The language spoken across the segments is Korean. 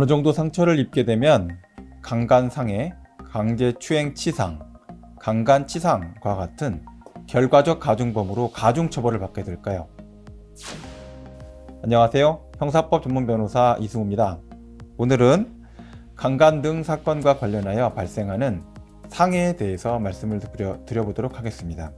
어느 정도 상처를 입게 되면 강간상해, 강제추행치상, 강간치상과 같은 결과적 가중범으로 가중처벌을 받게 될까요? 안녕하세요. 형사법 전문 변호사 이승우입니다. 오늘은 강간 등 사건과 관련하여 발생하는 상해에 대해서 말씀을 드려보도록 하겠습니다.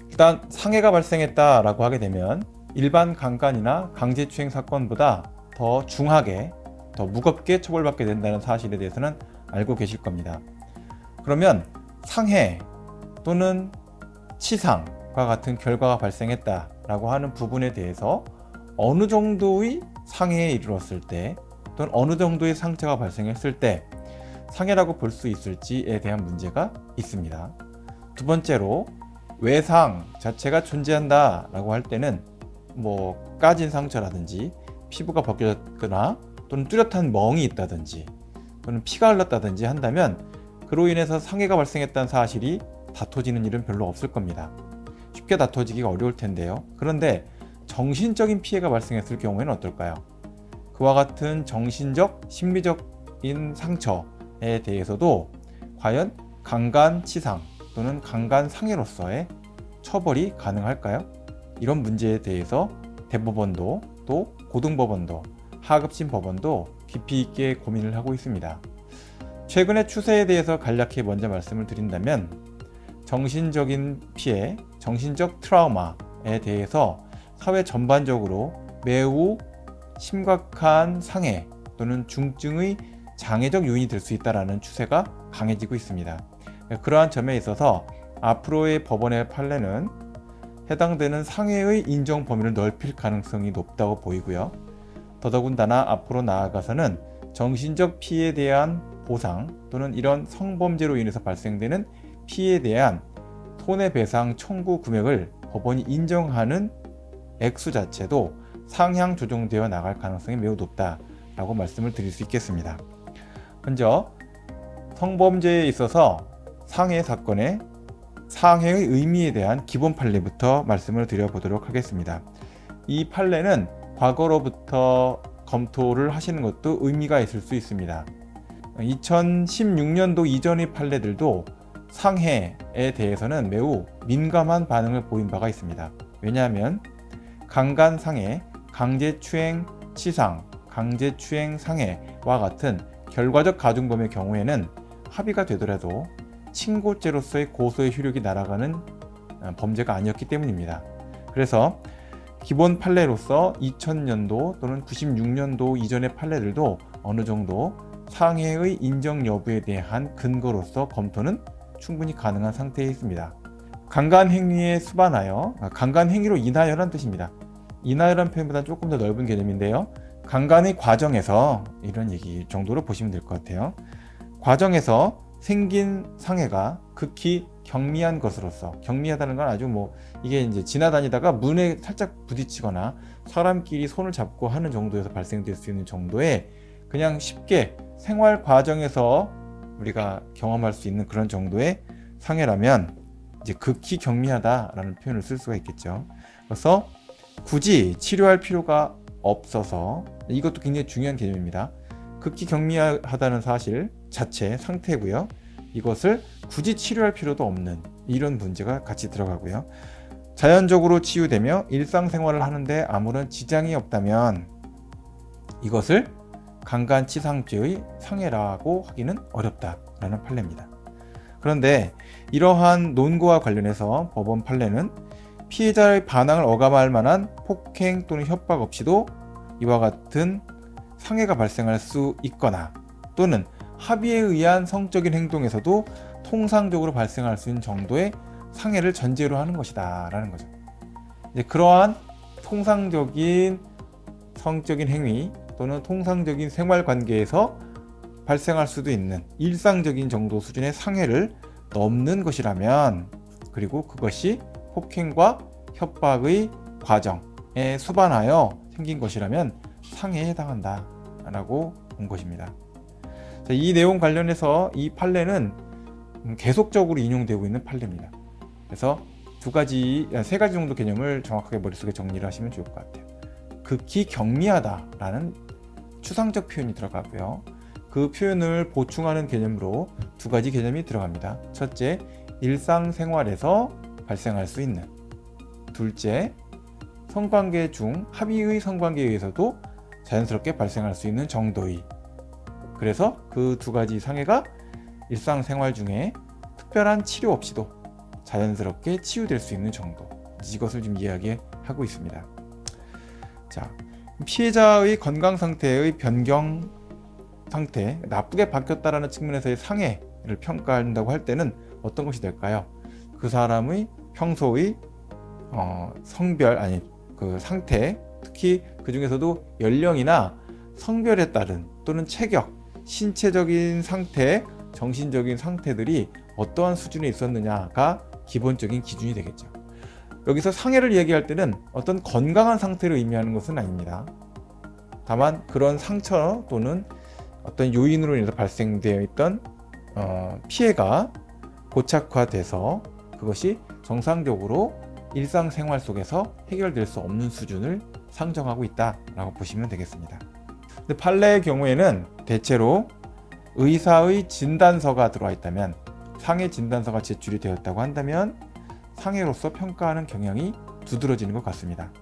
일단 상해가 발생했다라고 하게 되면 일반 강간이나 강제추행 사건보다 더 중하게, 더 무겁게 처벌받게 된다는 사실에 대해서는 알고 계실 겁니다. 그러면 상해 또는 치상과 같은 결과가 발생했다라고 하는 부분에 대해서 어느 정도의 상해에 이르렀을 때 또는 어느 정도의 상처가 발생했을 때 상해라고 볼 수 있을지에 대한 문제가 있습니다. 두 번째로 외상 자체가 존재한다 라고 할 때는 까진 상처라든지 피부가 벗겨졌거나 또는 뚜렷한 멍이 있다든지 또는 피가 흘렀다든지 한다면 그로 인해서 상해가 발생했다는 사실이 다퉈지는 일은 별로 없을 겁니다. 쉽게 다퉈지기가 어려울 텐데요. 그런데 정신적인 피해가 발생했을 경우에는 어떨까요? 그와 같은 정신적, 심리적인 상처에 대해서도 과연 강간치상 또는 강간상해로서의 처벌이 가능할까요? 이런 문제에 대해서 대법원도 또 고등법원도 하급심 법원도 깊이 있게 고민을 하고 있습니다. 최근의 추세에 대해서 간략히 먼저 말씀을 드린다면 정신적인 피해, 정신적 트라우마에 대해서 사회 전반적으로 매우 심각한 상해 또는 중증의 장애적 요인이 될 수 있다는 추세가 강해지고 있습니다. 그러한 점에 있어서 앞으로의 법원의 판례는 해당되는 상해의 인정 범위를 넓힐 가능성이 높다고 보이고요. 더더군다나 앞으로 나아가서는 정신적 피해에 대한 보상 또는 이런 성범죄로 인해서 발생되는 피해에 대한 손해배상 청구 금액을 법원이 인정하는 액수 자체도 상향 조정되어 나갈 가능성이 매우 높다라고 말씀을 드릴 수 있겠습니다. 먼저 성범죄에 있어서 상해 사건의 상해의 의미에 대한 기본 판례부터 말씀을 드려보도록 하겠습니다. 이 판례는 과거로부터 검토를 하시는 것도 의미가 있을 수 있습니다. 2016년도 이전의 판례들도 상해에 대해서는 매우 민감한 반응을 보인 바가 있습니다. 왜냐하면 강간상해, 강제추행 치상, 강제추행 상해와 같은 결과적 가중범의 경우에는 합의가 되더라도 친고죄로서의 고소의 효력이 날아가는 범죄가 아니었기 때문입니다. 그래서 기본 판례로서 2000년도 또는 96년도 이전의 판례들도 어느 정도 상해의 인정 여부에 대한 근거로서 검토는 충분히 가능한 상태에 있습니다. 강간 행위에 수반하여, 강간 행위로 인하여란 뜻입니다. 인하여란 표현보다 조금 더 넓은 개념인데요. 강간의 과정에서 이런 얘기 정도로 보시면 될 것 같아요. 과정에서 생긴 상해가 극히 경미한 것으로서, 경미하다는 건 아주 이게 이제 지나다니다가 문에 살짝 부딪히거나 사람끼리 손을 잡고 하는 정도에서 발생될 수 있는 정도의 그냥 쉽게 생활 과정에서 우리가 경험할 수 있는 그런 정도의 상해라면 이제 극히 경미하다라는 표현을 쓸 수가 있겠죠. 그래서 굳이 치료할 필요가 없어서, 이것도 굉장히 중요한 개념입니다. 극히 경미하다는 사실 자체 상태고요. 이것을 굳이 치료할 필요도 없는 이런 문제가 같이 들어가고요. 자연적으로 치유되며 일상생활을 하는데 아무런 지장이 없다면 이것을 강간치상죄의 상해라고 하기는 어렵다라는 판례입니다. 그런데 이러한 논거와 관련해서 법원 판례는 피해자의 반항을 어감할 만한 폭행 또는 협박 없이도 이와 같은 상해가 발생할 수 있거나 또는 합의에 의한 성적인 행동에서도 통상적으로 발생할 수 있는 정도의 상해를 전제로 하는 것이다 라는 거죠. 이제 그러한 통상적인 성적인 행위 또는 통상적인 생활관계에서 발생할 수도 있는 일상적인 정도 수준의 상해를 넘는 것이라면, 그리고 그것이 폭행과 협박의 과정에 수반하여 생긴 것이라면 상해에 해당한다 라고 본 것입니다. 자, 이 내용 관련해서 이 판례는 계속적으로 인용되고 있는 판례입니다. 그래서 세 가지 정도 개념을 정확하게 머릿속에 정리를 하시면 좋을 것 같아요. 극히 경미하다라는 추상적 표현이 들어가고요. 그 표현을 보충하는 개념으로 두 가지 개념이 들어갑니다. 첫째, 일상생활에서 발생할 수 있는. 둘째, 성관계 중 합의의 성관계에 의해서도 자연스럽게 발생할 수 있는 정도의. 그래서 그 두 가지 상해가 일상생활 중에 특별한 치료 없이도 자연스럽게 치유될 수 있는 정도, 이것을 지금 이야기하고 있습니다. 자, 피해자의 건강 상태의 변경 상태, 나쁘게 바뀌었다라는 측면에서의 상해를 평가한다고 할 때는 어떤 것이 될까요? 그 사람의 평소의 성별, 아니 그 상태, 특히 그 중에서도 연령이나 성별에 따른 또는 체격, 신체적인 상태, 정신적인 상태들이 어떠한 수준에 있었느냐가 기본적인 기준이 되겠죠. 여기서 상해를 얘기할 때는 어떤 건강한 상태를 의미하는 것은 아닙니다. 다만 그런 상처 또는 어떤 요인으로 인해서 발생되어 있던 피해가 고착화돼서 그것이 정상적으로 일상생활 속에서 해결될 수 없는 수준을 상정하고 있다라고 보시면 되겠습니다. 근데 판례의 경우에는 대체로 의사의 진단서가 들어와 있다면, 상해 진단서가 제출이 되었다고 한다면 상해로서 평가하는 경향이 두드러지는 것 같습니다.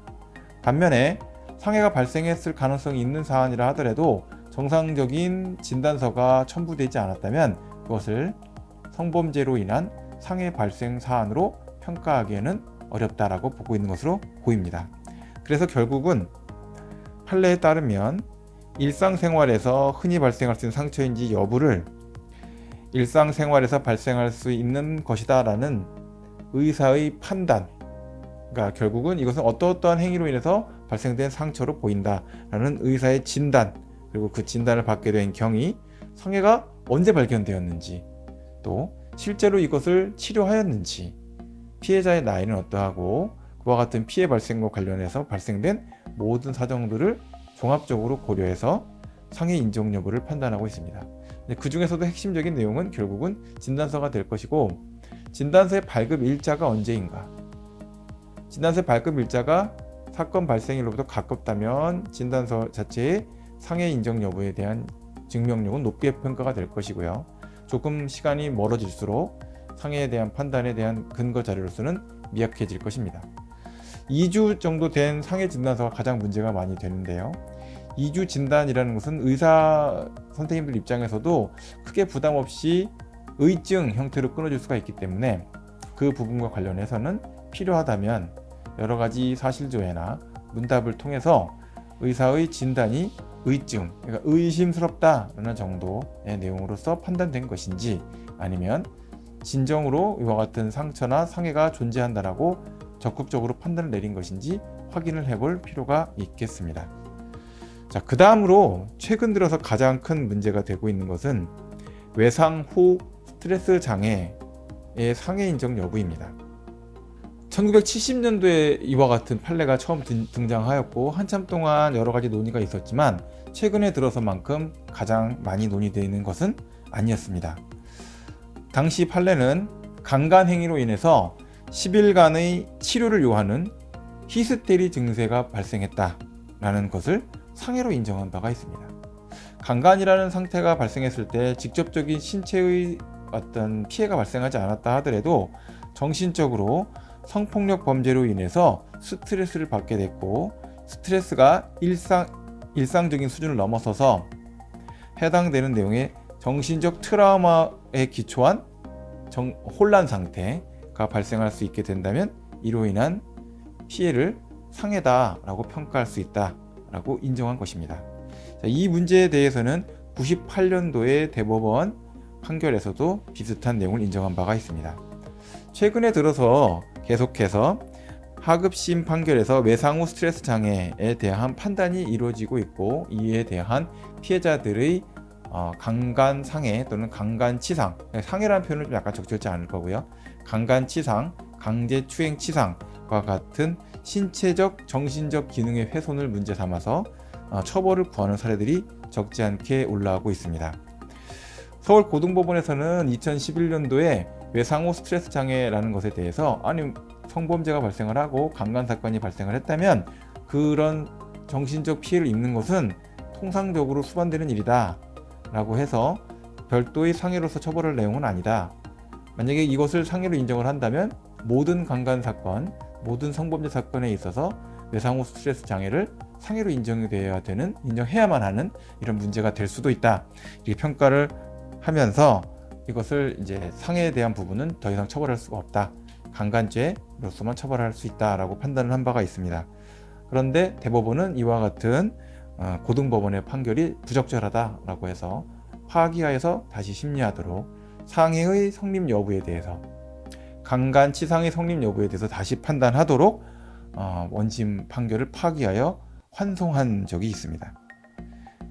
반면에 상해가 발생했을 가능성이 있는 사안이라 하더라도 정상적인 진단서가 첨부되지 않았다면 그것을 성범죄로 인한 상해 발생 사안으로 평가하기에는 어렵다라고 보고 있는 것으로 보입니다. 그래서 결국은 판례에 따르면 일상생활에서 흔히 발생할 수 있는 상처인지 여부를 일상생활에서 발생할 수 있는 것이다 라는 의사의 판단, 그러니까 결국은 이것은 어떠한 행위로 인해서 발생된 상처로 보인다 라는 의사의 진단, 그리고 그 진단을 받게 된 경위, 상해가 언제 발견되었는지, 또 실제로 이것을 치료하였는지, 피해자의 나이는 어떠하고 그와 같은 피해 발생과 관련해서 발생된 모든 사정들을 종합적으로 고려해서 상해 인정 여부를 판단하고 있습니다. 그 중에서도 핵심적인 내용은 결국은 진단서가 될 것이고, 진단서의 발급 일자가 언제인가, 진단서의 발급 일자가 사건 발생일로부터 가깝다면 진단서 자체의 상해 인정 여부에 대한 증명력은 높게 평가가 될 것이고요. 조금 시간이 멀어질수록 상해에 대한 판단에 대한 근거 자료로서는 미약해질 것입니다. 2주 정도 된 상해 진단서가 가장 문제가 많이 되는데요. 2주 진단이라는 것은 의사 선생님들 입장에서도 크게 부담 없이 의증 형태로 끊어줄 수가 있기 때문에 그 부분과 관련해서는 필요하다면 여러 가지 사실조회나 문답을 통해서 의사의 진단이 의증, 그러니까 의심스럽다라는 정도의 내용으로서 판단된 것인지, 아니면 진정으로 이와 같은 상처나 상해가 존재한다라고 적극적으로 판단을 내린 것인지 확인을 해볼 필요가 있겠습니다. 자, 그 다음으로 최근 들어서 가장 큰 문제가 되고 있는 것은 외상 후 스트레스 장애의 상해 인정 여부입니다. 1970년도에 이와 같은 판례가 처음 등장하였고 한참 동안 여러 가지 논의가 있었지만 최근에 들어서만큼 가장 많이 논의되는 것은 아니었습니다. 당시 판례는 강간 행위로 인해서 10일간의 치료를 요하는 히스테리 증세가 발생했다라는 것을 상해로 인정한 바가 있습니다. 강간이라는 상태가 발생했을 때 직접적인 신체의 어떤 피해가 발생하지 않았다 하더라도 정신적으로 성폭력 범죄로 인해서 스트레스를 받게 됐고, 스트레스가 일상적인 수준을 넘어서서 해당되는 내용의 정신적 트라우마에 기초한 혼란 상태가 발생할 수 있게 된다면 이로 인한 피해를 상해다라고 평가할 수 있다라고 인정한 것입니다. 자, 이 문제에 대해서는 98년도의 대법원 판결에서도 비슷한 내용을 인정한 바가 있습니다. 최근에 들어서 계속해서 하급심 판결에서 외상 후 스트레스 장애에 대한 판단이 이루어지고 있고, 이에 대한 피해자들의 강간상해 또는 강간치상, 상해라는 표현은 좀 약간 적절치 않을 거고요. 강간치상, 강제추행치상과 같은 신체적, 정신적 기능의 훼손을 문제 삼아서 처벌을 구하는 사례들이 적지 않게 올라오고 있습니다. 서울고등법원에서는 2011년도에 외상 후 스트레스 장애라는 것에 대해서, 아니 성범죄가 발생을 하고 강간 사건이 발생을 했다면 그런 정신적 피해를 입는 것은 통상적으로 수반되는 일이다 라고 해서 별도의 상해로서 처벌할 내용은 아니다. 만약에 이것을 상해로 인정을 한다면 모든 강간 사건, 모든 성범죄 사건에 있어서 외상후 스트레스 장애를 상해로 인정해야만 하는 이런 문제가 될 수도 있다. 이렇게 평가를 하면서 이것을 이제 상해에 대한 부분은 더 이상 처벌할 수가 없다. 강간죄로서만 처벌할 수 있다라고 판단을 한 바가 있습니다. 그런데 대법원은 이와 같은 고등법원의 판결이 부적절하다라고 해서 파기하에서 다시 심리하도록 상해의 성립 여부에 대해서, 강간치상의 성립 여부에 대해서 다시 판단하도록 원심 판결을 파기하여 환송한 적이 있습니다.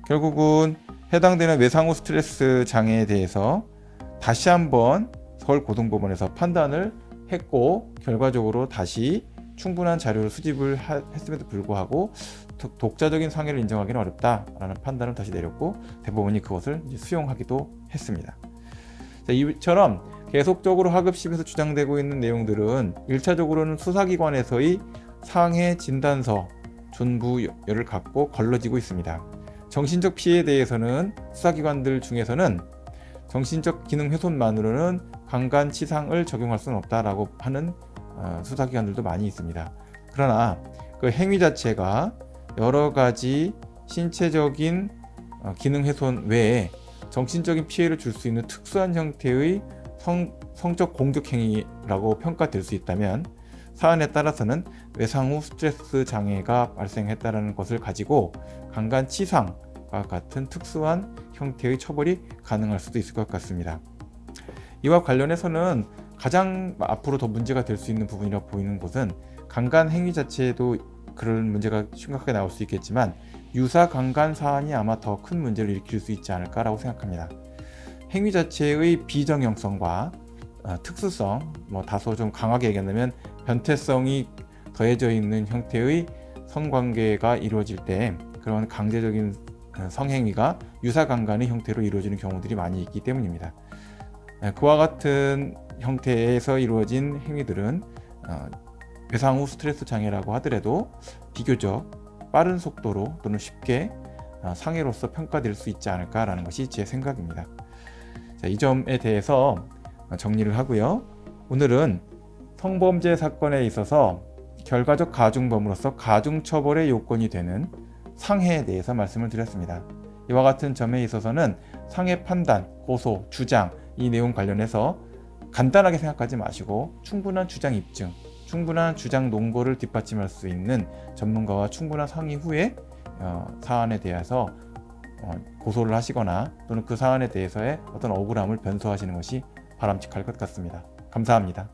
결국은 해당되는 외상후 스트레스 장애에 대해서 다시 한번 서울고등법원에서 판단을 했고, 결과적으로 다시 충분한 자료를 수집을 했음에도 불구하고 독자적인 상해를 인정하기는 어렵다라는 판단을 다시 내렸고, 대법원이 그것을 이제 수용하기도 했습니다. 자, 이처럼 계속적으로 하급심에서 주장되고 있는 내용들은 1차적으로는 수사기관에서의 상해 진단서 존부를 갖고 걸러지고 있습니다. 정신적 피해에 대해서는 수사기관들 중에서는 정신적 기능 훼손만으로는 강간치상을 적용할 수는 없다라고 하는 수사기관들도 많이 있습니다. 그러나 그 행위 자체가 여러 가지 신체적인 기능 훼손 외에 정신적인 피해를 줄 수 있는 특수한 형태의 성적 공격 행위라고 평가될 수 있다면 사안에 따라서는 외상후 스트레스 장애가 발생했다는 것을 가지고 강간치상과 같은 특수한 형태의 처벌이 가능할 수도 있을 것 같습니다. 이와 관련해서는 가장 앞으로 더 문제가 될 수 있는 부분이라고 보이는 것은, 강간 행위 자체에도 그런 문제가 심각하게 나올 수 있겠지만 유사 강간 사안이 아마 더 큰 문제를 일으킬 수 있지 않을까라고 생각합니다. 행위 자체의 비정형성과 특수성, 다소 좀 강하게 얘기한다면 변태성이 더해져 있는 형태의 성관계가 이루어질 때 그런 강제적인 성행위가 유사 강간의 형태로 이루어지는 경우들이 많이 있기 때문입니다. 그와 같은 형태에서 이루어진 행위들은 외상후 스트레스 장애라고 하더라도 비교적 빠른 속도로 또는 쉽게 상해로서 평가될 수 있지 않을까라는 것이 제 생각입니다. 자, 이 점에 대해서 정리를 하고요. 오늘은 성범죄 사건에 있어서 결과적 가중범으로서 가중처벌의 요건이 되는 상해에 대해서 말씀을 드렸습니다. 이와 같은 점에 있어서는 상해 판단, 고소, 주장 이 내용 관련해서 간단하게 생각하지 마시고 충분한 주장 입증, 충분한 주장 논거를 뒷받침할 수 있는 전문가와 충분한 상의 후에 사안에 대해서 고소를 하시거나 또는 그 사안에 대해서의 어떤 억울함을 변소하시는 것이 바람직할 것 같습니다. 감사합니다.